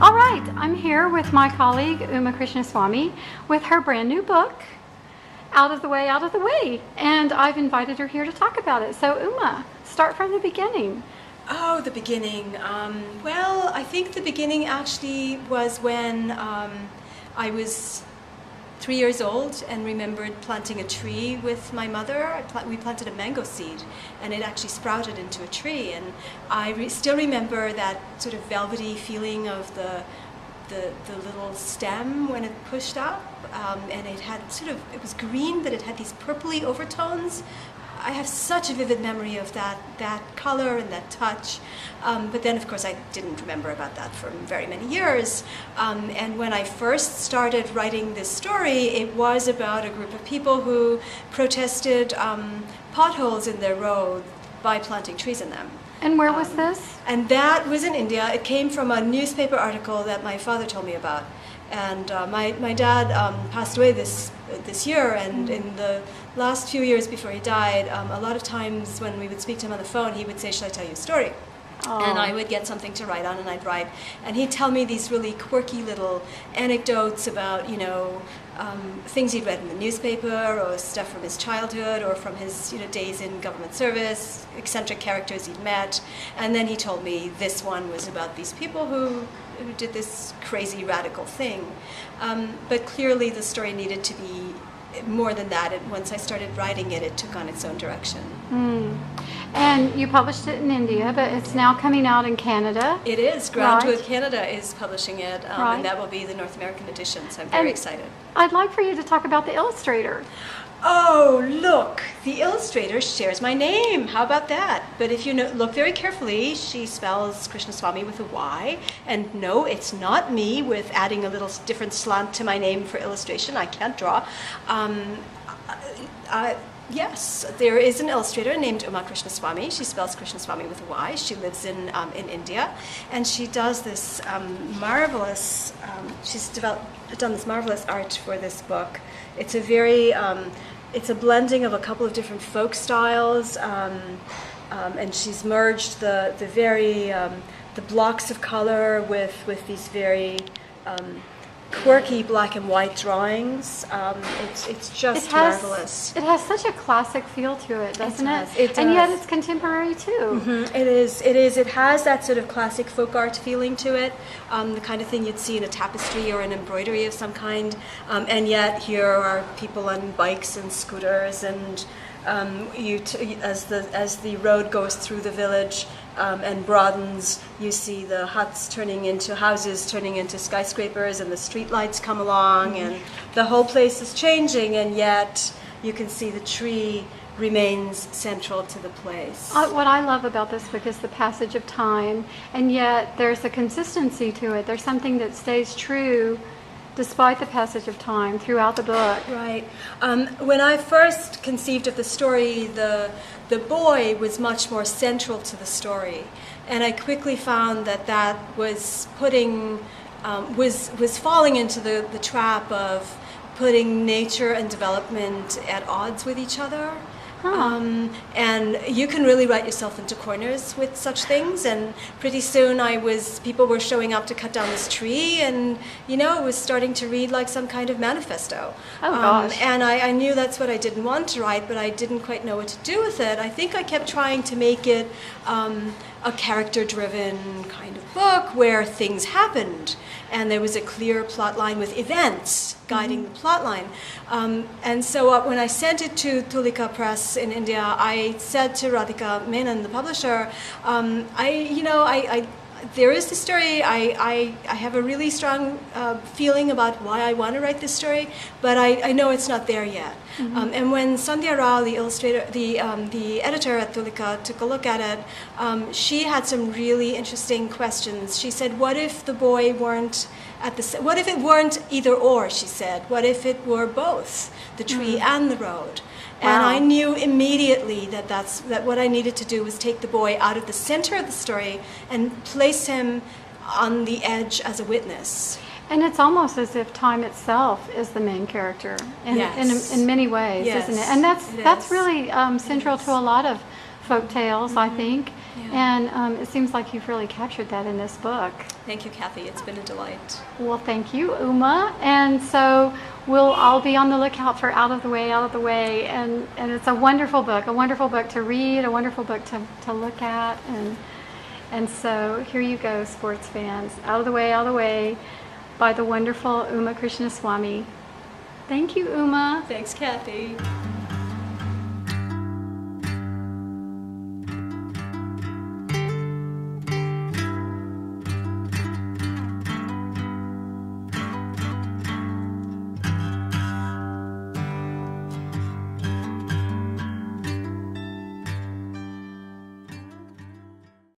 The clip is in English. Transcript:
All right, I'm here with my colleague Uma Krishnaswami with her brand new book, Out of the Way, Out of the Way. And I've invited her here to talk about it. So Uma, start from the beginning. Oh, the beginning. Well, I think the beginning actually was when I was 3 years old and remembered planting a tree with my mother. We planted a mango seed and it actually sprouted into a tree, and I still remember that sort of velvety feeling of the little stem when it pushed up, and it had it was green, but it had these purpley overtones. I have such a vivid memory of that color and that touch, but then of course I didn't remember about that for very many years. And when I first started writing this story, it was about a group of people who protested potholes in their road by planting trees in them. And where was this? And that was in India. It came from a newspaper article that my father told me about. And my dad passed away this year, and in the last few years before he died, a lot of times when we would speak to him on the phone, he would say, "Shall I tell you a story?" Oh. And I would get something to write on, and I'd write. And he'd tell me these really quirky little anecdotes about, things he'd read in the newspaper, or stuff from his childhood, or from his days in government service, eccentric characters he'd met. And then he told me this one was about these people who did this crazy radical thing. But clearly the story needed to be more than that. Once I started writing it, it took on its own direction. And you published it in India, but it's now coming out in Canada. It is. Groundwood Canada is publishing it, Right. and that will be the North American edition, so I'm very excited. I'd like for you to talk about the illustrator. Oh, look, the illustrator shares my name. How about that? But if you look very carefully, she spells Krishnaswami with a Y. And no, it's not me with adding a little different slant to my name for illustration. I can't draw. Yes, there is an illustrator named Uma Krishnaswami. She spells Krishnaswami with a Y. She lives in India, and she does this marvelous. She's done this marvelous art for this book. It's a very, it's a blending of a couple of different folk styles, and she's merged the blocks of color with these very quirky black and white drawings. It's just marvelous. It has such a classic feel to it, doesn't it? It does. And yet it's contemporary too. Mm-hmm. It is. It has that sort of classic folk art feeling to it, the kind of thing you'd see in a tapestry or an embroidery of some kind. And yet here are people on bikes and scooters, and as the road goes through the village and broadens, you see the huts turning into houses, turning into skyscrapers, and the street lights come along, and the whole place is changing, and yet you can see the tree remains central to the place. What I love about this book is the passage of time, and yet there's a consistency to it. There's something that stays true despite the passage of time throughout the book. Right. When I first conceived of the story, the boy was much more central to the story, and I quickly found that was was falling into the trap of putting nature and development at odds with each other. And you can really write yourself into corners with such things, and pretty soon people were showing up to cut down this tree, and it was starting to read like some kind of manifesto. Oh gosh. And I knew that's what I didn't want to write, but I didn't quite know what to do with it. I think I kept trying to make it a character-driven kind of book where things happened, and there was a clear plot line with events guiding the plot line. And so when I sent it to Tulika Press in India, I said to Radhika Menon, the publisher, there is this story. I have a really strong feeling about why I want to write this story, but I know it's not there yet. And when Sandhya Rao, the illustrator, the editor at Tulika, took a look at it, she had some really interesting questions. She said, "What if the boy weren't what if it weren't either or?" She said, "What if it were both, the tree and the road?" And I knew immediately that what I needed to do was take the boy out of the center of the story and place him on the edge as a witness. And it's almost as if time itself is the main character in many ways, Yes, isn't it? And that's really central to a lot of folk tales, I think. Yeah. And it seems like you've really captured that in this book. Thank you, Kathy. It's been a delight. Well, thank you, Uma. And so we'll all be on the lookout for Out of the Way, Out of the Way. And it's a wonderful book to read, a wonderful book to look at. And so here you go, sports fans. Out of the Way, by the wonderful Uma Krishnaswami. Thank you, Uma. Thanks, Kathy.